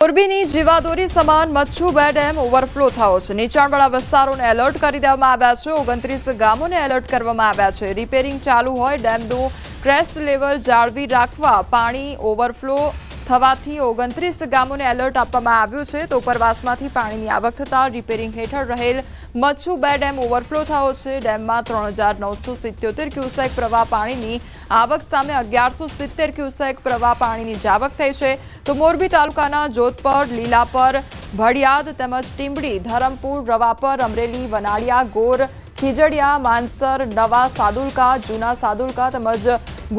મોરબીની જીવાદોરી સમાન મચ્છુ 2 ડેમ ઓવરફ્લો થયો છે। નીચાણવાળા વિસ્તારોને એલર્ટ કરી દેવામાં આવ્યા છે। 29 ગામોને એલર્ટ કરવામાં આવ્યા છે। રિપેરિંગ ચાલુ હોય ડેમનું ક્રેસ્ટ લેવલ જાળવી રાખવા પાણી ઓવરફ્લો થવાથી 29 ગામોને એલર્ટ આપવામાં આવ્યું છે। તો ઉપરવાસમાંથી પાણીની આવક થતાં રિપેરિંગ હેઠળ રહેલ મચ્છુ 2 ડેમ ઓવરફ્લો થયો છે। ડેમમાં 3977 ક્યુસેક પ્રવાહ પાણીની આવક સામે 1170 ક્યુસેક પ્રવાહ પાણીની જાવક થઈ છે। તો મોરબી તાલુકાના જોધપર, લીલાપર, ભડિયાદ તેમજ ટીંબડી, ધરમપુર, રવાપર, અમરેલી, વનાળિયા, ગોર, ખીજડીયા, માનસર, નવા સાદુલકા, જૂના સાદુલકા તેમજ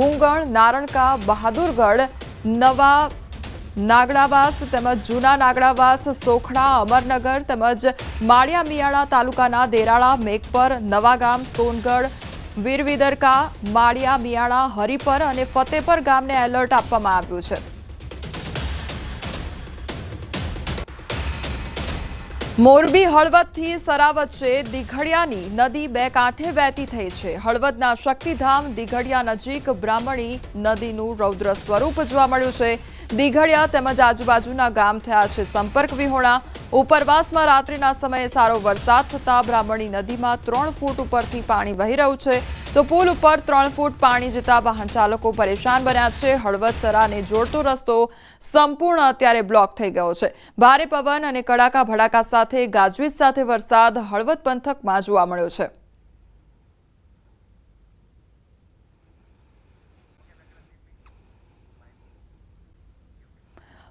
ગુંગણ, નારણકા, બહાદુરગઢ, નવા નાગડાવાસ તેમજ જૂના નાગડાવાસ, સોખડા, અમરનગર તેમજ માળિયા મિયાણા તાલુકાના દેરાળા, મેઘપર, નવાગામ, સોનગઢ, વીરવિદરકા, માળિયા મિયાણા, હરિપર અને ફતેપર ગામને એલર્ટ આપવામાં આવ્યું છે। મોરબી હળવદથી સરા વચ્ચે દિઘડિયાની નદી બે કાંઠે વહેતી થઈ છે। હળવદના શક્તિધામ દિઘડિયા નજીક બ્રાહ્મણી નદીનું રૌદ્ર સ્વરૂપ જોવા મળ્યું છે। દિઘડિયા તેમજ આજુબાજુના ગામ થયા છે સંપર્ક વિહોણા। ઉપરવાસમાં રાત્રિના સમયે સારો વરસાદ થતાં બ્રાહ્મણી નદીમાં 3 ફૂટ ઉપરથી પાણી વહી રહ્યું છે। તો પુલ ઉપર 3 ફૂટ પાણી જતા વાહન ચાલકો પરેશાન બન્યા છે। હળવદ સરાને જોડતો રસ્તો સંપૂર્ણ અત્યારે બ્લોક થઈ ગયો છે। ભારે પવન અને કડાકા ભડાકા સાથે ગાજવીજ સાથે વરસાદ હળવદ પંથકમાં જોવા મળ્યો છે।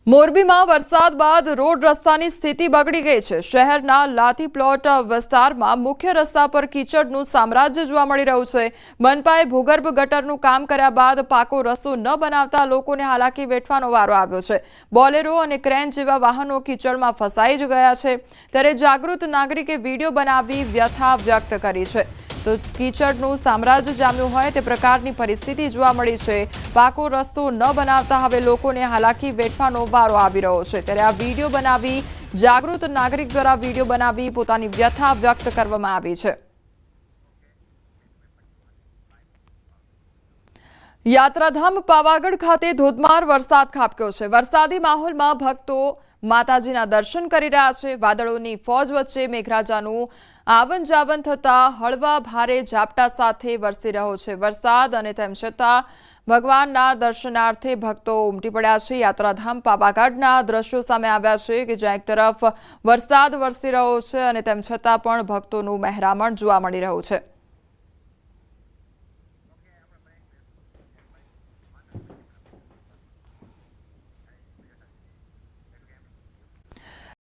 મોરબીમાં વરસાદ બાદ રોડ રસ્તાની સ્થિતિ બગડી ગઈ છે। શહેરના લાથી પ્લોટ વિસ્તારમાં મુખ્ય રસ્તા પર કીચડનું સામ્રાજ્ય જોવા મળી રહ્યું છે। મનપાએ ભૂગર્ભ ગટરનું કામ કર્યા બાદ પાકો રસ્તો ન બનાવતા લોકોને હાલાકી વેઠવાનો વારો આવ્યો છે। બોલેરો અને ક્રેન જેવા વાહનો કીચડમાં ફસાઈ ગયા છે। ત્યારે જાગૃત નાગરિકે વિડીયો બનાવી વ્યથા વ્યક્ત કરી છે। તો કીચડનું સામ્રાજ્ય જામ્યું હોય તે પ્રકારની પરિસ્થિતિ જોવા મળી છે। પાકો રસ્તો ન બનાવતા હવે લોકોને હાલાકી વેઠવાનો વારો આવી રહ્યો છે। ત્યારે આ વિડીયો બનાવી જાગૃત નાગરિક દ્વારા વિડીયો બનાવી પોતાની વ્યથા વ્યક્ત કરવામાં આવી છે। યાત્રાધામ પાવાગઢ ખાતે ધોધમાર વરસાદ ખાબક્યો છે। વરસાદી માહોલમાં ભક્તો માતાજીના દર્શન કરી રહ્યા છે। વાદળોની ફોજ વચ્ચે મેઘરાજાનું આવન જાવન થતા હળવા ભારે ઝાપટા સાથે વરસી રહ્યો છે વરસાદ અને તેમ છતાં ભગવાનના દર્શનાર્થે ભક્તો ઉમટી પડ્યા છે। યાત્રાધામ પાવાગઢના દ્રશ્યો સામે આવ્યા છે કે જ્યાં એક તરફ વરસાદ વરસી રહ્યો છે અને તેમ છતાં પણ ભક્તોનું મહેરામણ જોવા મળી રહ્યું છે।